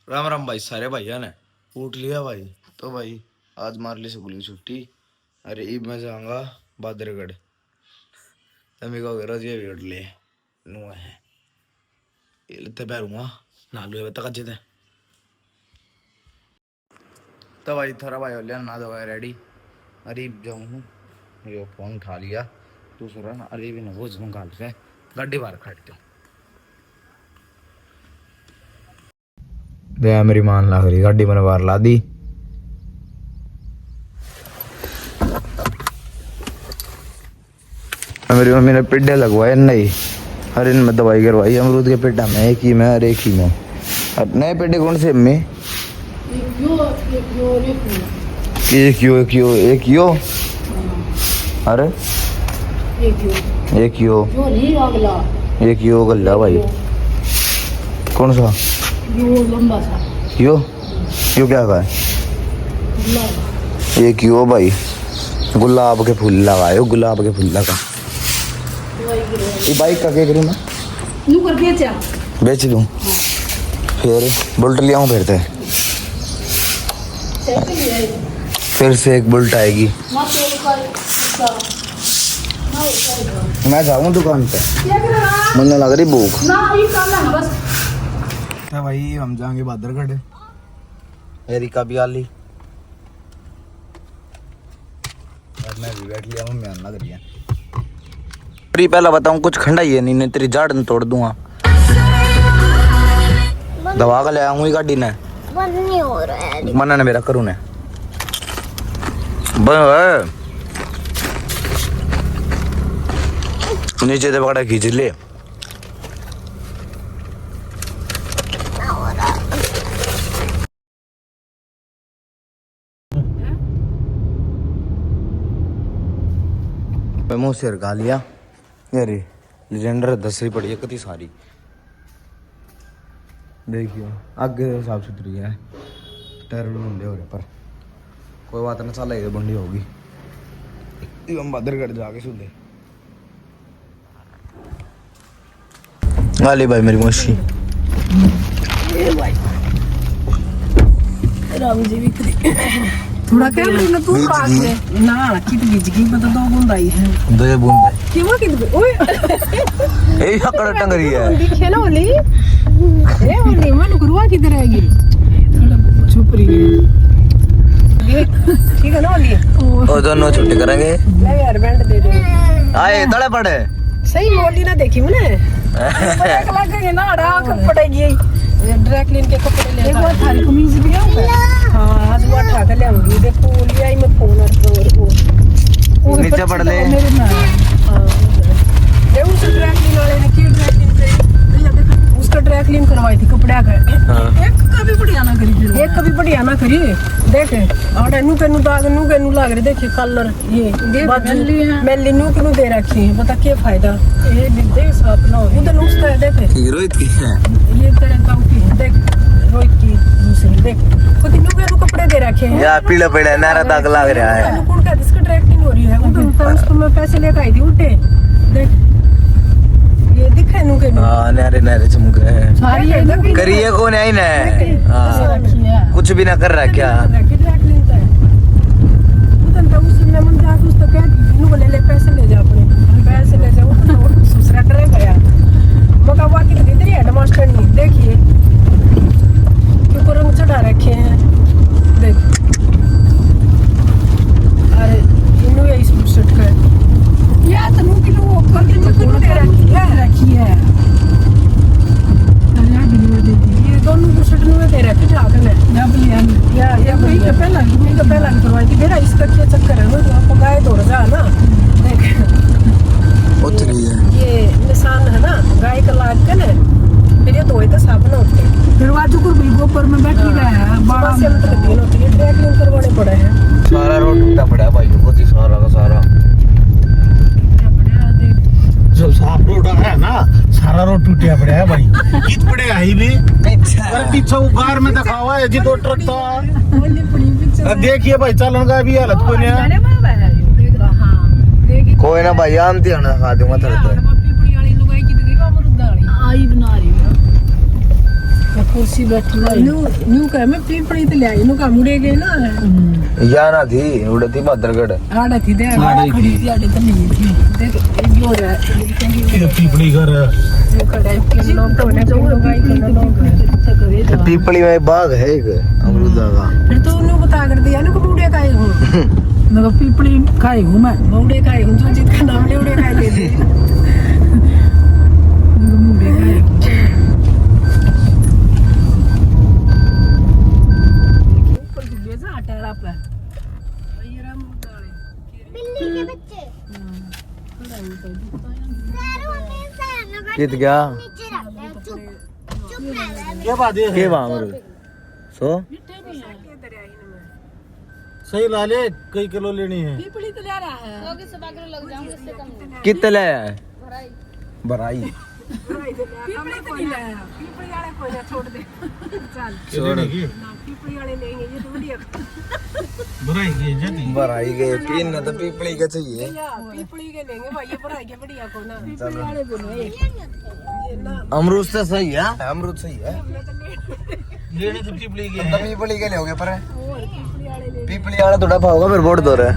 राम राम भाई, सारे भैया ने उठ लिया भाई। तो भाई आज मार ली स्कूल की छुट्टी। अरे ईब मैं जाऊंगा बादरगढ़। तभी कहोगे रोज ये भी उठ लिए नुआ है ये लेते पैरूंगा नालू है तक अच्छे थे। तो भाई थोड़ा भाई हो लिया ना दो रेडी। अरे जाऊँ हूँ ये फोन उठा लिया दूसरा ना। अरे भी ना वो निकाल के गाड़ी बाहर खड़ते हो दे मेरी मान लग रही गाड़ी मैंने बाहर ला दी। मेरी मम्मी ने पिड्डे लगवाए नहीं। हर इनमें दवाई करवाई अमरूद के पेटा में एक ही में और एक ही में। नए पेटे कौन से अम्मी? एक यो अरे एक यो गल्ला भाई कौन सा यो क्या का है? एक यो भाई गुलाब के फूल लगाए गुलाब के फूल लगा। ये बाइक का क्या करूँ मैं? बेच दूँ फिर बुलेट ले आऊँ फिर से एक बुलेट आएगी। मैं जाऊँ दुकान पे मुझे लग रही भूख। तो भाई हम जाएंगे बादरगढ़। एरिका भी आ ली और मैं भी बैठ लिया हूँ। मैं लग रही है पहला बताऊँ कुछ खंडाई है नहीं तेरी जड़ न तोड़ दूंगा। दवा का ले आऊंगी गाड़ी ने मना ने मेरा करूँ ने नीचे से पकड़ा खींच ले। मुँह से गा लिया यारे लेजेंडर 10 पड़ी है कति सारी। देखियो आगे साफ सुथरी है टायर बंदे हो रहे पर कोई बात ना चल ये बंडी होगी। हम बादरगढ़ जाके सुधे गाली भाई मेरी मौसी राम जी भी थोड़ा क्या ना तू काट ले ना कित बीज की मतलब 2 बूंद आई है 2 बूंद क्यों कित ओए ए हकड़ टंग रही है दिखे ना ओली ए ओली मन गुरुआ किधर आएगी थोड़ा चुप रही है ठीक है ना ओली ओ दोनों छुट्टी करेंगे ले यार बैंड दे दे आए तड़े पड़े सही मोली ना देखी मैंने एक लगेगा ना राख पड़ेगी ड्राई क्लीन के कपड़े ले एक बार थारी कमीज भी आऊंगा। हां आज वो उठा के ले आऊंगी देखो लिया ही मैं फोन और वो नीचे पड़ ले मेरे ना हां ले उस ड्राई क्लीन वाले ने की ड्राई क्लीन करी उसका ड्राई क्लीन करवाई थी कपड़ा का। एक कभी बढ़िया ना करी एक कभी बढ़िया ना करी देख और नु के नु दाग नु के नु लाग रहे देखिए कलर ये मेली नु के नु दे रखी है बता क्या फायदा ये देख साफ ना हो उधर उसका है देख रोहित की है ये तेरे काम की है देख रोहित की दूसरी देख खुद नु के नु कपड़े दे रखे हैं यार पीला पीला नारा दाग लग रहा है। कौन का इसका ट्रैकिंग हो रही है उधर उसको मैं पैसे लेकर आई थी उल्टे देख ये दिखे नु के हां नारे नारे चमक रहे हैं सारी है करिए कौन आई ना हां कुछ भी ना कर रहा क्या पैसे ले जा अपने पैसे ले जाओ दूसरा ट्रैक गया मका वाकी इधर हेडमास्टर नहीं देखिए क्यों रंग चढ़ा रखे हैं देख अरे इन्हों ये इस शर्ट का या तो मुंह की वो करके चक्कर दे रखी है ये दोनों शर्ट में दे रखे ठाकन है या ये कोई पहला करवाई थी मेरा इसका क्या चक्कर है ना आपको गाय दौड़ जा ना देख उतरी है ये निशान है ना गाय का लाग के ना फिर ये धोए तो साफ ना होते फिर वाजू को भी ऊपर में बैठ गया है बड़ा से मतलब 3 होती है ट्रैक क्लीन करवाने पड़े हैं सारा रोड टूटा पड़ा भाई बहुत ही सारा का सारा जो साफ रोड है ना सारा रोड टूटा पड़ा है भाई कित पड़े आई भी अरे पीछे उगार में दिखा हुआ है जी 2 ट्रक था देखिए भाई चलन का भी हालत कोई नहीं कोई ना भाई आम ती ना खा दूंगा थोड़ा आई बना रही है कुर्सी बैठी है न्यू कह मैं पीपड़ी ते ले आई नु का मुड़े गए ना या ना थी उड़ती बादरगढ़ आड़ा थी दे खड़ी थी आड़े तो नहीं थी देख एक जो रहा ये पीपड़ी घर जो खड़ा है कि लोग तो ने जो गाय के लोग करे जा पीपली में बाग है एक अमरूदा का। फिर तो उन्होंने बता कर दिया ना को मुड़े खाए हूं मैं को पीपड़ी खाई हूं मैं मुड़े खाई हूं जो जीत का नाम ले उड़े खाए ले दी मुड़े खाए ऊपर ले जा टेरा पे ये राम डाले बिल्ली के बच्चे कित गया नीचे रख ले चुप चुप रह क्या बात है के वहां अमरूद सो सही ला ले कई किलो लेनी है पीपड़ी तो ले रहा है कित ले भराई पीपड़ी तो नहीं लाया पीपड़ी वाले को ना छोड़ दे चल छोड़ की ना पीपड़ी वाले लेंगे ये तो बढ़िया बुराई की जाती भराई गए तीन ना तो पीपली का चाहिए पीपड़ी के लेंगे भाई ये बढ़ाई के बढ़िया को ना पीपड़ी वाले बोलो ये ना अमरूद से सही है अमरूद सही है लेने तो पीपड़ी की तो पीपली के लोगे पर और पीपड़ी वाले ले पीपली वाला थोड़ा पाओगा फिर वोट दो रहे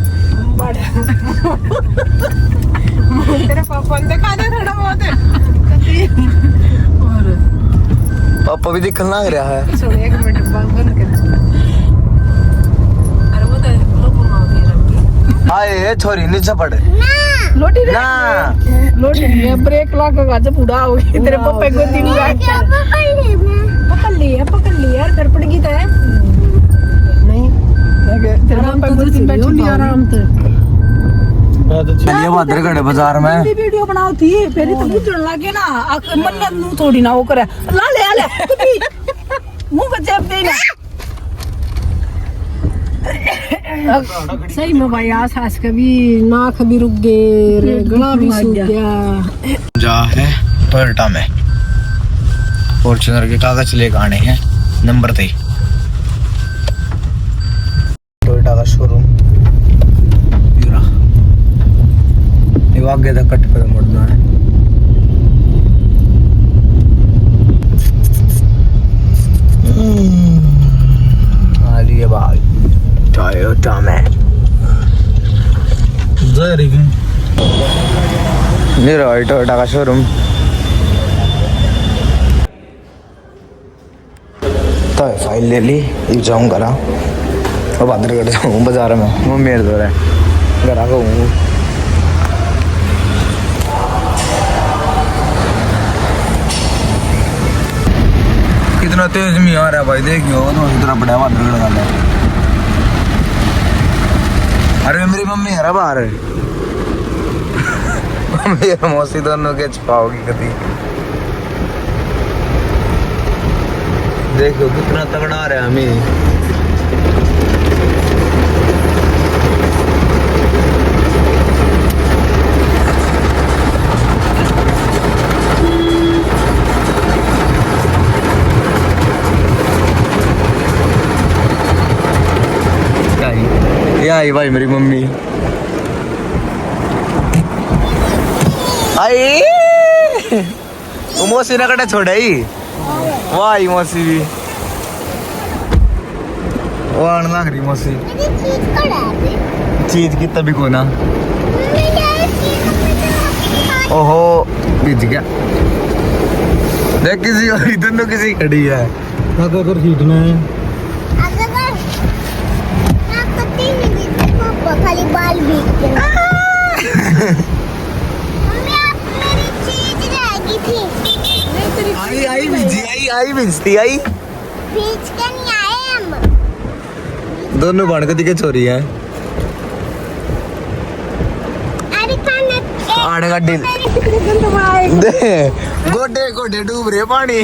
तेरे पापा ने देखा दे थोड़ा बहुत और पापा भी दिखने लग रहा है छोड़ एक मिनट बंद कर अरे वो तो लोग मांगते हैं आए छोरी नीचे पड़ लोटी रे ना लोटी ये ब्रेक लगा का जब पूरा हो गई तेरे पापा को दिन रात पकड़ ली यार कर पड़ गई तो नहीं तेरे पापा को दिन बैठी आराम से बात अच्छी चलिए बादरगढ़ बाजार में वीडियो बनाओ थी पहले तो पूछने लगे ना मन्नत नु थोड़ी ना वो करे ला ले मुंह का चेप देना सही में भाई आस कभी नाक भी रुक गए रे गला भी सूख गया जा है टोयोटा में फॉर्च्यूनर के कागज लेकर आने हैं नंबर 3 टोयोटा का शोरूम ये आगे तक कट कर मुड़ना है आ लिए भाई टोयोटा में जा रही है मेरा टोयोटा का शोरूम तो फाइल ले ली अब जाऊँगा ना और बादरगढ़ जाऊँ बाजार में वो मेरे दो है घर आकर हूँ कितना तेज में आ रहा है भाई देखियो तो कितना बड़ा बादरगढ़ वाला है। अरे मेरी मम्मी है बाहर मेरी मौसी दोनों के छुपाओगी कभी देखो कितना तगड़ा आ रहा है हमें ये आई भाई मेरी मम्मी आई वो मौसी ने कटे छोड़ाई वाह मौसी भी वो आने लग रही मौसी चीज की तभी को ना ओहो बीत गया देख किसी और दोनों किसी खड़ी है अगर खींचना है खाली बाल भीगते हैं मम्मी आप मेरी चीज रह गई थी आई भिजती आई भिजती आई भीज के नहीं आए हम दोनों बन के दिखे चोरी है अरे खाना आने का डिल दे गोडे गोडे डूब रहे पानी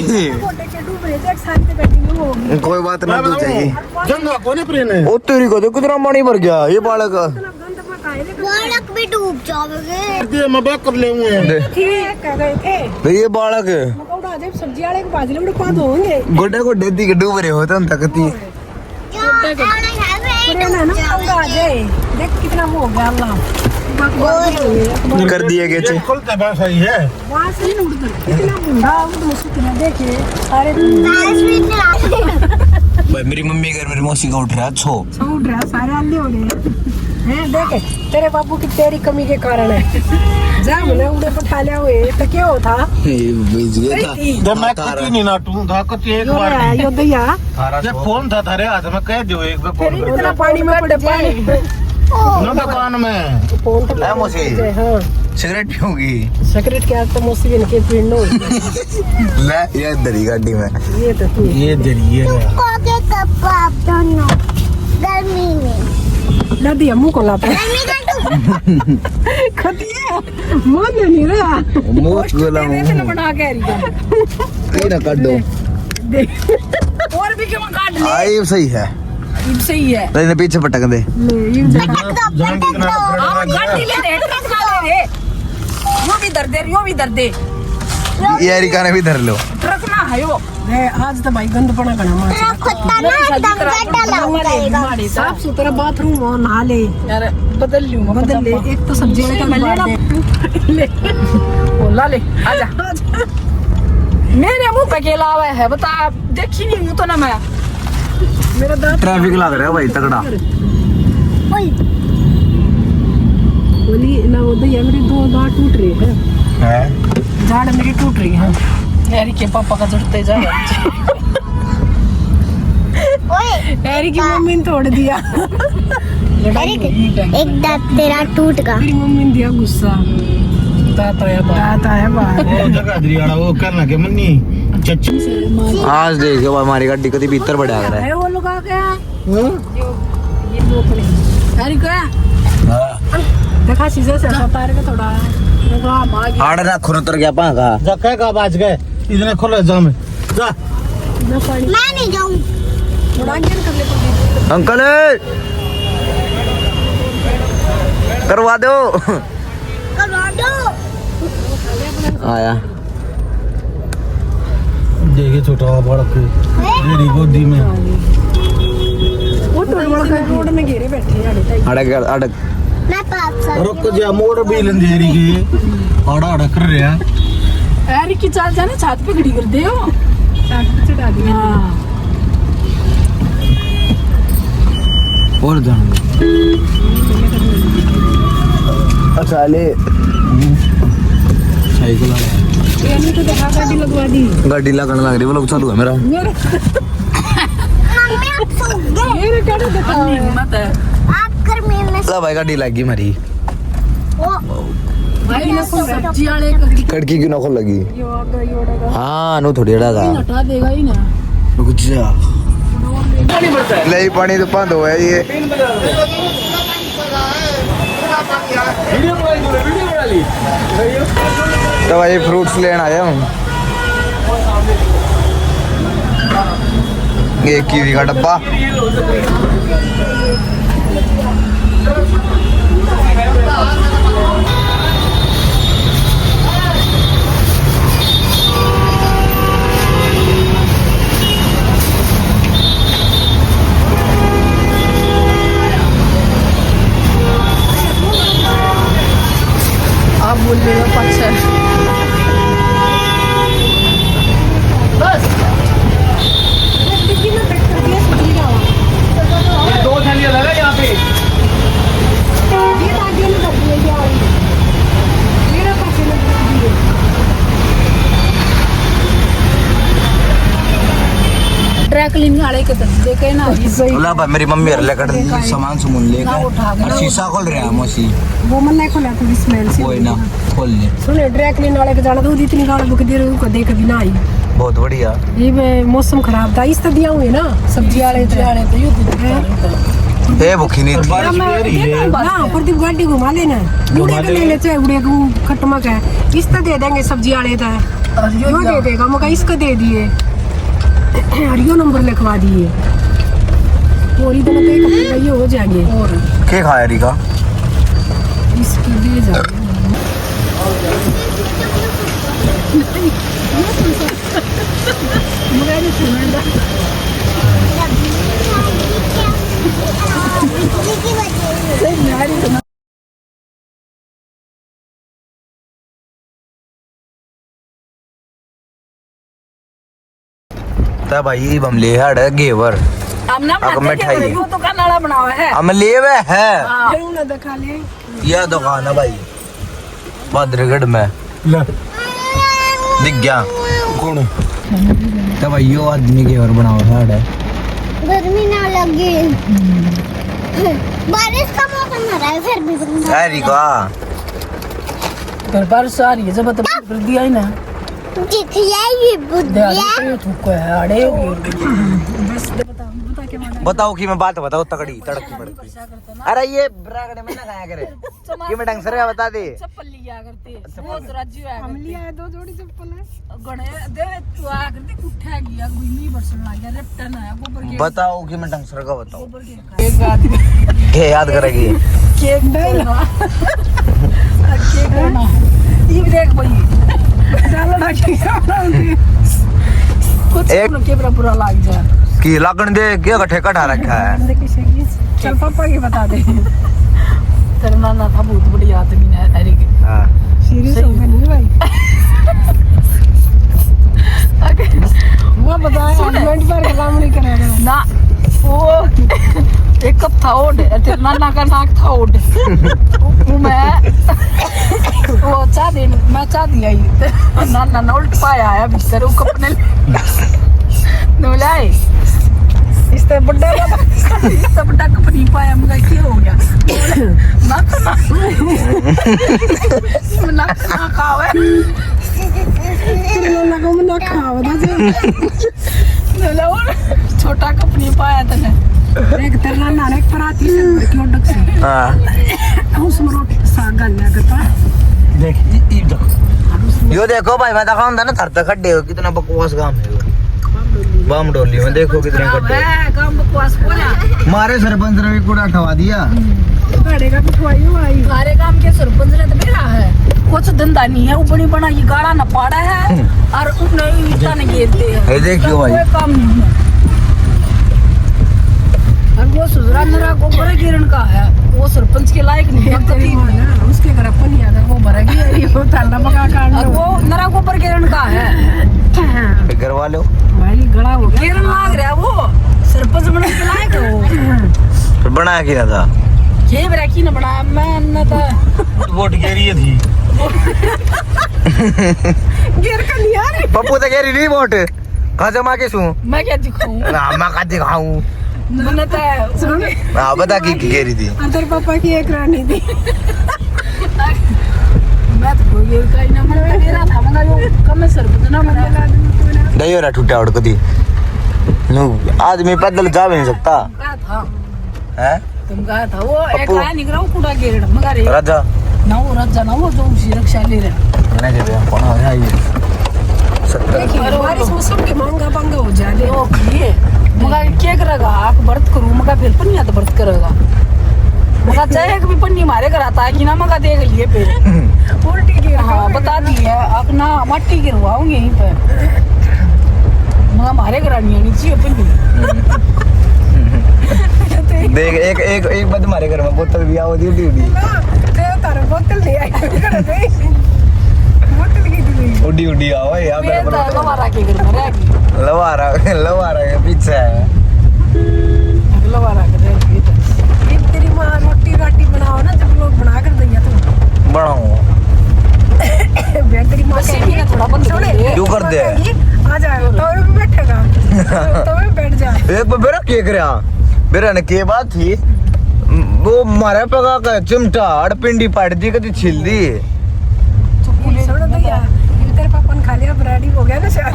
कोई बात ना तू चाहिए जंगा कोने प्रेन है ओ तेरी को देखो कितना पानी भर गया ये बालक बालक भी डूब जाओगे मैं बैक कर ले ये बालक सब्जी वाले के पास में कौन होंगे गोडे गोडे दी के डूब रहे होते हम तकती ना आ जाए देख कितना हो गया अल्लाह कर दिए गए थे। खुलते बस सही है। वहाँ से ही उड़ कर इतना बुढ़ा वो सुतना देखे सारे भाई मेरी मम्मी घर मेरी मौसी का उठ रहा है छो सब उड़ रहा सारे आले हो गए हैं। देखे तेरे बाबू की तेरी कमी के कारण है। जा मैंने उड़े पठा लिया हुए तो क्या होता बीज गया था जब मैं कुछ नहीं ना टूं था कुछ एक बार यो दैया ये फोन था थारे हाथ में कह दो एक बार तेरी फोन इतना पानी में पड़े पानी ना दुकान में फोन तो है मौसी हाँ सिगरेट पीऊंगी सिगरेट के हाथ तो मौसी बन के पीनो ले ये इधर ही गाड़ी में ये तो तू ये जरिए के कप आप दोनों गर्मी में दादी अम्मू को लाता गर्मी का खतिया मन नहीं रहा मोस्ट गोला इतना बना के ये ना काट दो और भी क्यों काट ले आई सही है ये सही है लेकिन पीछे पटक दे ये जान कितना आप गाड़ी ले रे ट्रक ना ले रे यो भी दर्द दे ये रिका ने भी धर लो ट्रक ना है यो रे आज तो भाई गंद पड़ा गना मार कुत्ता ना एकदम गड्ढा लगाएगा साफ सुथरा बाथरूम हो नहा ले यार बदल ले एक तो सब्जी का बार दे ले बोला ले आजा मेरे मुंह पे के लावा है बता देखी नहीं हूं तो ना मैं मेरा दांत ट्रैफिक लग रहा है भाई तगड़ा ओए बोली ना वो तो ये मेरी दो दांत टूट रही है झाड़ मेरी टूट रही है हैरी के पापा का जड़ते जा ओए हैरी की मम्मी ने तोड़ दिया एक दांत तेरा टूट गया मेरी मम्मी ने दिया गुस्सा दांत आया बाहर वो जगह दरियाड़ा वो करना के मन्नी चच्ची आज देखो भाई हमारी गाड़ी कभी भीतर बढ़ा रहा है है वो लोग आ गया ये दो पड़े हैरी क्या देखा शीशे से ऐसा तार के थोड़ा देखा भाग आड़ ना खुन उतर गया पा का जा कह का बाज गए इतने खुले जाम जा ना पानी मैं नहीं जाऊं थोड़ा आगे कर ले तो अंकल करवा दो करवा दो आया देखे छोटा बड़ा मेरी गोदी में वो रोड में घेरे बैठे हैं अड़क अड़क मैं पाप सा रुक जा मोड़ भी लंदेरी के आड़ा आड़ा कर रहा हैरी की चाल जाने छत पे खड़ी कर दे हो छत पे चढ़ा दिया और जाऊंगा अच्छा ले साइकिल आ ये तो देखा गाड़ी लगवा दी गाड़ी लगने लग रही वो लोग चालू है मेरा मेरे मम्मी आप सो गए मेरे क्या देखा मत है आप कर मेरे ला भाई गाड़ी लगी हमारी भाई ना सब्जी वाले खड़की क्यों ना खोल लगी यो आगा योड़ा हाँ नो थोड़ी अड़ा था हटा देगा ही ना रुक जा ले पानी तो बंद हुआ है ये तो भाई फ्रूट्स लेने आया हूँ ये कीवी का डब्बा आप बोल रहे हो अच्छा बस डिग्गी में बैठ कर दिया सब्जी का दो थैलियां लगा यहाँ पे ये आगे में कर दिया यार मेरा पास में कर दिया ट्रैक लिंग वाले के दे के ना बोला भाई मेरी मम्मी हर लेकर सामान सुमन लेकर और शीशा खोल रहा है मौसी वो मन नहीं खोला थोड़ी स्मेल से कोई ना खोल ले सुने ट्रैक लिंग वाले के जाना तो इतनी गाड़ी बुक दे रहे को देख भी ना आई बहुत बढ़िया ये मौसम खराब था इस तो दिया हुए ना सब्जी वाले तो ए भूखी नहीं थी ना प्रदीप गाड़ी घुमा लेना उड़े के ले लेते उड़े को खटमा का इस तो दे देंगे सब्जी वाले तो यो दे देगा मगर इसका दे दिए हरियो नंबर लिखवा दिए पूरी दिन तो एक ये हो जाएंगे और क्या खाया रिका इसकी दे जाएंगे मगर ये सुनना की वजह से सही यार तो भाई हम ले हड़ घेवर हमने अब मिठाई वो तो कनाड़ा बनावा है हम ले वे है फिर उन्हें दिखा ले यह दुकान है भाई बद्रगढ़ में ले दिख गया कौन है तो भाई यो आदमी घेवर बनाओ हड़ है गर्मी ना लगे बारिश का मौसम हो रहा है फिर भी अरे का घर पर सारी है जब तक कर दिया ही ना दिखिए ये बुद्धिया दे थूको है अड़े बस बता के माना बताओ कि मैं बात बताओ तगड़ी तड़की पड़ती अरे ये ब्रागड़े में ना खाया करे कि मैं ढंग से रे बता दे चप्पल लिया करते वो राज्य है हम लिया है 2 जोड़ी चप्पल है गणे दे तू आ करते कुठा गया गुइमी बरसन लग गया रेप्टन है गोबर के बताओ कि मैं ढंग से का बताओ गोबर के एक आदमी के याद करेगी केक देना केक देना ये देख भाई डालो ना के कुछ एक- के पूरा लाग जा कि लगन दे के गठे कटा रखा है चल पापा की बता दे तेरा नाना था बहुत बड़ी आदमी है अरे हाँ सीरियस हो गया नहीं भाई वो बताया हस्बैंड पर काम नहीं करेगा ना वो एक कप था ओड तेरे नाना का नाक था ओड वो मैं वो चाह दे मैं चाह दिया ही नाना ना उल्ट पाया है भीतर वो कप ने नोलाई इससे बड़ा इससे बड़ा कप नहीं पाया मगर क्या हो गया ना खावे लगा मैं खावा ना छोटा कप नहीं पाया तने एक तेरा नाना एक पराती से क्यों डक से हाँ उसमें रोटी साग डालना करता देख ये देख यो देखो भाई मैं दिखाऊं ना थरता खड्डे हो कितना बकवास काम है बम डोली में देखो कितने खड्डे काम बकवास बोला मारे सरपंच ने भी कूड़ा ठवा दिया गाड़ी का पिटवाई हुई हमारे काम के सरपंच ने तो मेरा है कुछ धंधा नहीं है ऊपरी बना ये गाड़ा न पाड़ा है और उन्हें ईटा न घेरते हैं ये देखियो भाई कोई काम नहीं है और वो सुधरा नरा गोबर गिरन का है वो सरपंच के लायक नहीं है उसके घर अपन नहीं आता वो भरेगी वो ताला पका काट और वो नरा गोबर गिरन का है घर वाले भाई गड़ा हो गया गिरन लाग रहा है वो सरपंच बनने के लायक है वो फिर बनाया क्या था ये ब्रेकी ने बनाया मैं न था वोट गिरी थी गिर का नहीं आ रही पप्पू तो कह रही नहीं वोट कहा जमा के सू मैं क्या दिखाऊं मैं का दिखाऊं मैंने तो सुन हाँ बता की कह रही थी अंदर पापा की एक रानी थी मैं तो कोई का ही ना मेरा था मगर वो कम सरपंच ना बना नहीं हो रहा टूटा उड़ कदी आदमी पैदल जा भी नहीं सकता कहा था है तुम कहा था वो एक पप्पू। आया निकला वो कूड़ा गिर मगर एक राजा ना वो राजा ना वो जो उसी रक्षा ले रहे नहीं कहते हैं कौन है ये सत्तर बारिश मौसम के महंगा पंगा हो जाए ओ ये मगर क्या करेगा आप व्रत करूं मगर फिर पन्नी तो व्रत करेगा मगर चाहे कि भी पन्नी मारे कर आता है कि ना मगर देख लिए फिर उल्टी गिर हाँ बता दी है अपना मट्टी गिरवाऊंगी यहीं पे मगर मारे करानी आनी चाहिए पन्नी देख एक एक एक बार तुम्हारे घर में बोतल भी आओ दी उड़ी तारे बोतल ले आई बोतल की दी उड़ी उड़ी आओ यार मैं तो लवारा के घर में रहेगी लवारा के पीछे है लवारा के रहेगी ये तेरी माँ रोटी राटी बनाओ ना जब लोग बना कर देंगे तो बनाओ तेरी माँ कहेगी ना थोड़ा बंद कर दे क्यों कर दे आ जाओ तो भी बैठेगा तो भी बैठ जा एक बार मेरा केक रहा मेरा ने के बात थी वो मारे पका का चिमटा और पिंडी पाट दी कदी छिल दी छोड़ दे यार ये तेरे पापा ने खा लिया ब्रेडी हो गया ना शायद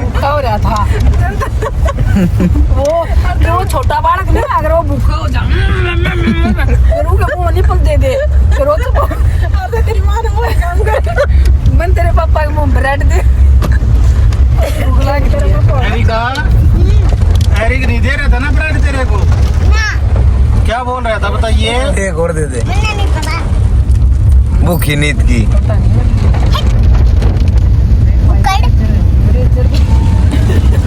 भूखा हो रहा था वो छोटा बालक नहीं अगर वो भूखा हो जा फिर वो मुंह नहीं पल दे दे फिर वो तो तेरी माँ ने वो काम कर मन तेरे पापा के मुंह ब्रेड दे भूख लगी तेरे पापा एरिका एरिक नहीं दे रहा था ना ब्रेड तेरे को ना क्या बोल रहा था बताइए एक और दे दे मैंने नहीं पता भूखी नींद की पता नहीं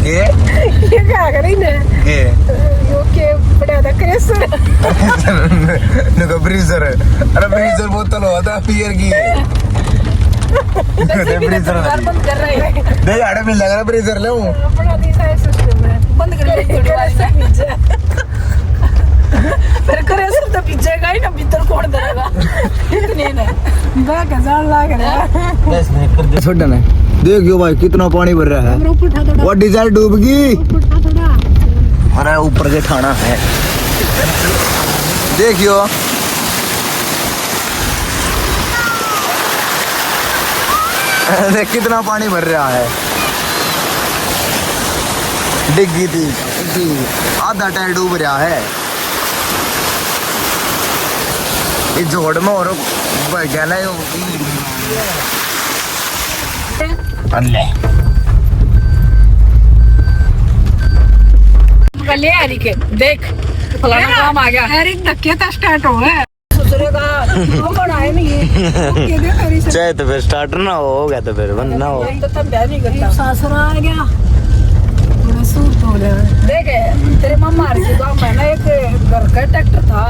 ये क्या करी ने के यो के बड़ा था क्रेसर नको ब्रीजर अरे ब्रीजर बोतल होता पियर की बार बंद कर रहे हैं नहीं आड़े मिल लग रहा ब्रेजर ले हूं अपना दिशा है सिस्टम है बंद कर ले थोड़ी बार फिर करे सब तो पीछे का ही ना भीतर कोड़ देगा इतने ने बा का जान लाग रहा बस नहीं कर दे छोड़ ना देखियो भाई कितना पानी भर रहा है ऊपर उठा थोड़ा वो डीजल डूबगी उठा थोड़ा अरे ऊपर के ठाना है देखियो देख कितना पानी भर रहा है डिग्गी थी आधा टायर डूब रहा है इस जोड़ में और गया ना ले हरी के देख फलाना काम आ गया हरी धक्के तो स्टार्ट हो गए दूसरे का वो बनाए नहीं के दे हरी से चाहे तो फिर स्टार्टर ना हो गया तो फिर बंद ना हो तो तब ब्याह नहीं करता सासुरा आ गया थोड़ा सूट हो गया देख तेरे मम्मा के गांव में ना एक घर का ट्रैक्टर था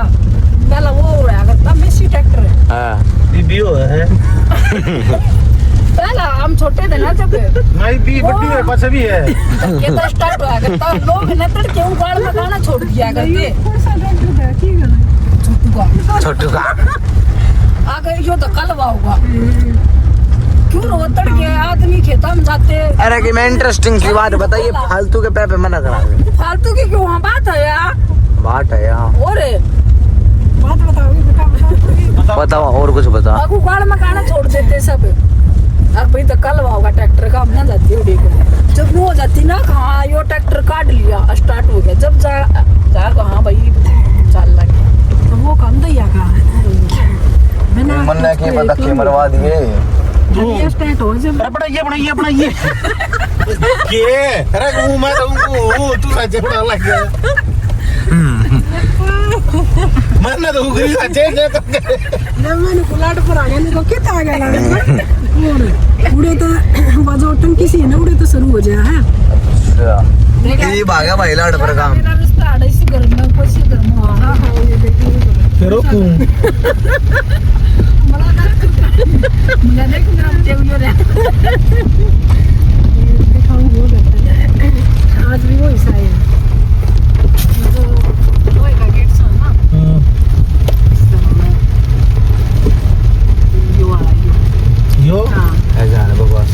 पहला वो उड़ाया करता मेसी ट्रैक्टर हाँ बीबीओ है पहला हम छोटे थे ना जब नहीं बी बड्डी है पास भी है ये तो स्टार्ट हुआ करता लोग न तड़के उगाड़ में गाना छोड़ दिया करते छोटू का अगर यो तो कल होगा क्यों रो तड़के आदमी खेता में जाते अरे कि मैं इंटरेस्टिंग सी बात बताइए फालतू के पे मना करा फालतू की क्यों बात है यार बात है यहाँ और बात बताओ बेटा बताओ और कुछ बता अब उगाड़ में गाना छोड़ देते सब अब भाई तो कल होगा ट्रैक्टर का अपना जाती उड़ी को जब वो हो जाती ना हाँ यो ट्रैक्टर काट लिया स्टार्ट हो गया जब जा हाँ भाई चल लगे तो वो काम दैया का मन ने की पता के मरवा दिए ये स्टार्ट हो जब अपना ये के अरे वो मैं तो तू राजे बड़ा लग गया मैंने तो उगरी राजे ने मैंने पुलाट पर आ गया नहीं तो कितना आ गया लड़का उड़े तो बाजू टंकी सी है ना उड़े तो शुरू हो जाए है ये भागा भाई लाड़ पर काम मेरा रिश्ता आड़े से घर में कोई से घर में हां हां ये देखिए फिर को मुझे देख मेरा टेबल रे दिखाऊं वो करता आज भी वो हिस्सा है जो वो का गेट सा ना यो वाला यो हां ऐसा है बकवास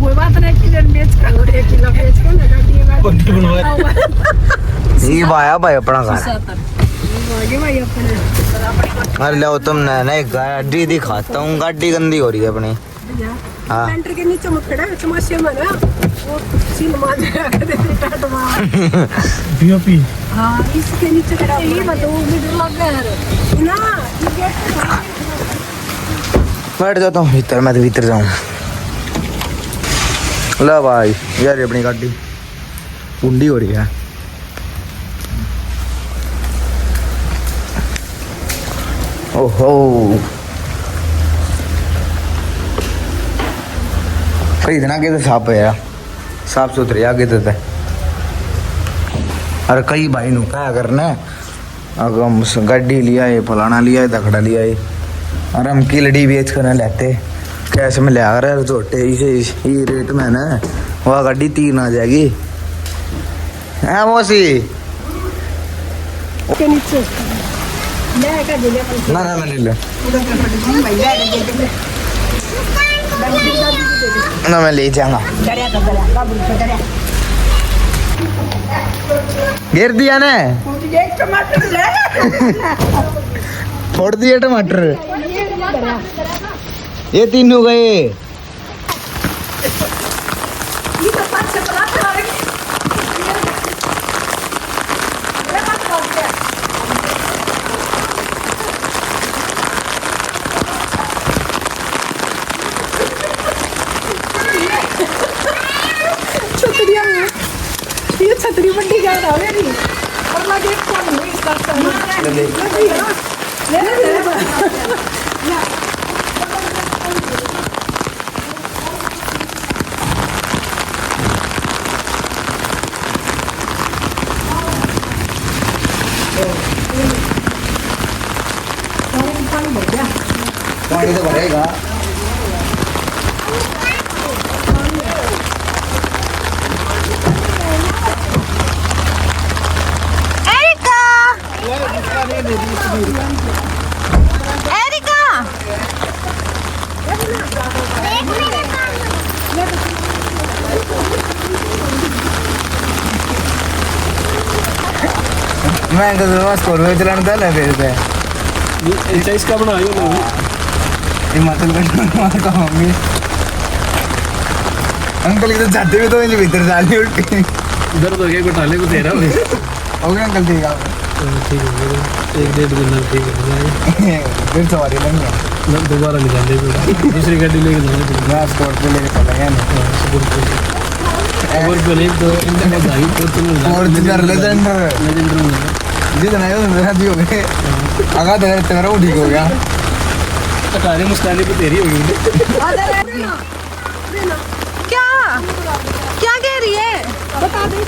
कोई बात नहीं किलो बेच कर और 1 किलो बेच कर ना गाड़ी बड्डी बनवा ये भाया भाई अपना घर आगे भाई अपने अरे लो तुम ना एक गाड़ी दिखाता हूँ गाड़ी गंदी हो रही है अपनी हाँ लेंटर के नीचे मत खड़ा है तमाशे में ना वो सील मार दिया कर देते टाट मार पीओपी हां इसके नीचे खड़ा ये बताओ मीटर लग गया है ना ये गेट बैठ जाता हूँ भीतर मैं तो भीतर जाऊँ ला भाई यार अपनी गाड़ी कुंडी हो रही है ओहो कई दिन आगे तो साफ है यार साफ सुथरे आगे तो अरे कई भाई नु क्या करना अगर हम गाड़ी लिया है फलाना लिया है दखड़ा लिया है और हम किलड़ी बेच कर लेते कैसे में लिया रहे छोटे इसे रेट में ना वह गाड़ी 3 आ जाएगी है मौसी के नीचे ले का दे ले ना ना मैं ले ले ना मैं ले जाऊंगा गिर दिया ने एक टमाटर ले छोड़ दिए टमाटर ये 3 हो गए ये तो पांच से पराठा आ रही ये बात हो गया छतरिया में ये छतरी बड़ी जा रहा है मेरी और लगे एक कौन हुई इस रास्ते में ले पानी भर गया पानी तो भरेगा। मैं तो स्कॉर्पियो चलाने डाला फिर पे ये इसका बनाई हो ना हिमाचल का होंगे अंकल इधर जाते हुए तो मुझे भीतर डाली उल्टी इधर तो एक बैठाले को दे रहा हो गया अंकल ठीक है ठीक है 1-1.5 दिन ठीक है फिर सवारी नहीं है दोबारा निकाले दूसरी गाड़ी लेके जाना मैं स्कॉर्पियो लेके चला गया और पहले तो इंडियन में भाई फॉर्च्यूनर लेजेंडर जितना है मेरा भी हो गए आगा तेरा वो ठीक हो गया कटारे मुस्कानी पे तेरी हो गई क्या क्या कह रही है बता दे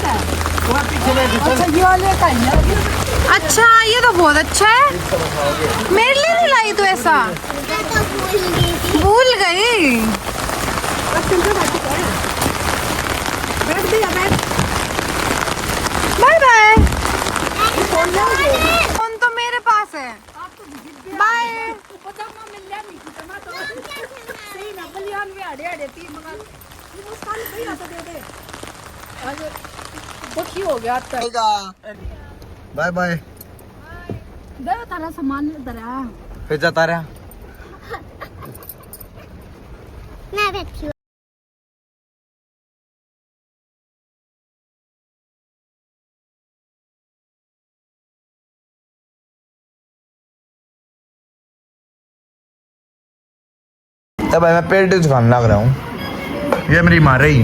अच्छा ये वाले का ही है। अच्छा ये तो बहुत अच्छा है मेरे लिए नहीं लाई तो ऐसा भूल गई बाय बाय फोन तो मेरे पास है बाय हो गया बाय बाय तारा सामान इधर आ फिर जाता रहा मैं बैठी हूँ। तब भाई मैं पेट दुकान लग रहा हूँ ये मेरी माँ रही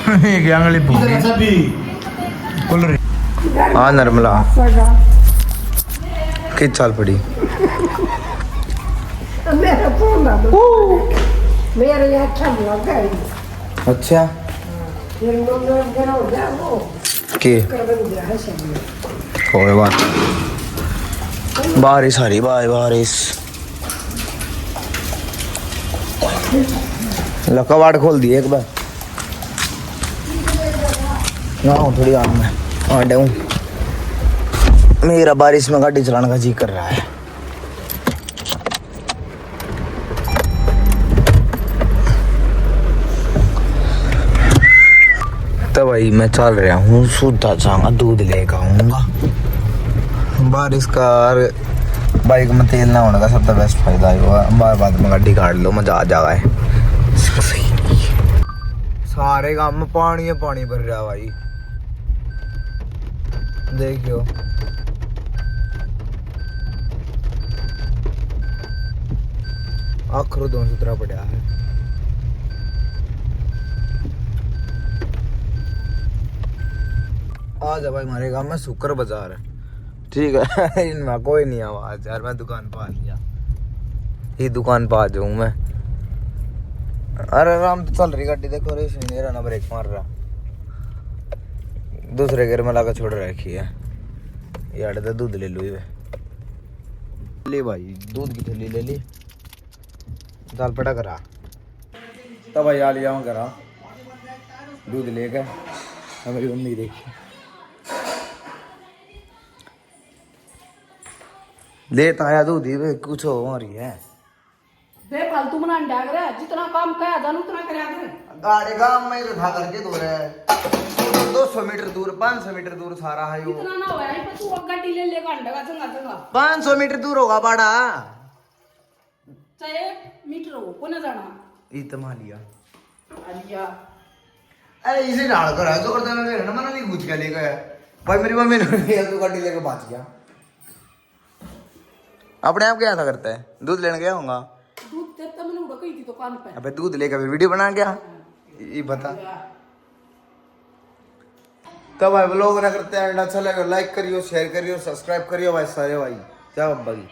ये अंगली खुल रही हाँ नर्मला किस चाल पड़ी अच्छा के कोई बात बारिश आ रही बारिश कबाड़ खोल दिए एक बार ना थोड़ी आन में आडे हूँ मेरा बारिश में गाड़ी चलाने का जी कर रहा है तो भाई मैं चल रहा हूँ सुधा चाहूँगा दूध लेकर आऊँगा बारिश का बाइक में तेल ना होने का सबसे बेस्ट फायदा है बार बाद में गाड़ी काट लो मजा आ जाएगा सारे गांव में पानी भर रहा भाई देखियो आखिर दोनों सुतरा पड़ा है आज भाई हमारे गांव में शुक्र बाजार है ठीक है इनमें कोई नहीं आवाज यार मैं दुकान पर आ गया ये दुकान पर आ जाऊँ मैं अरे आराम तो चल रही गाड़ी देखो रेस नहीं रहा ना ब्रेक मार रहा दूसरे गियर में लाकर छोड़ रखी है यार तो दूध ले लो ये ले भाई दूध की थैली ले ली दाल पड़ा करा तब भाई आ लिया हूँ करा दूध लेकर मेरी मम्मी देखी लेता आया दूध ही कुछ हो रही है बेफालतू मना डाग रहा है जितना काम कहा जान उतना करया कर गाड़ी गांव में उठा करके दूर है 200 मीटर दूर 500 मीटर दूर सारा है वो इतना ना होया पर तू गाड़ी ले ले गांडा चंगा चंगा 500 मीटर दूर होगा बाड़ा चाहे मीटर हो कोने जाना इतना लिया अरिया अरे इसे डाल कर जो करते मैं ना मना नहीं पूछ के ले गया भाई मेरी मम्मी ने तो गाड़ी लेके बच गया अपने आप क्या था करता है दूध लेने गया होगा दूध देता मैंने उड़ा कही थी दुकान पे अबे दूध लेकर वीडियो बना गया ये बता तब भाई लोग ना करते हैं अच्छा लगे लाइक करियो शेयर करियो सब्सक्राइब करियो भाई सारे भाई क्या बब्बा जी।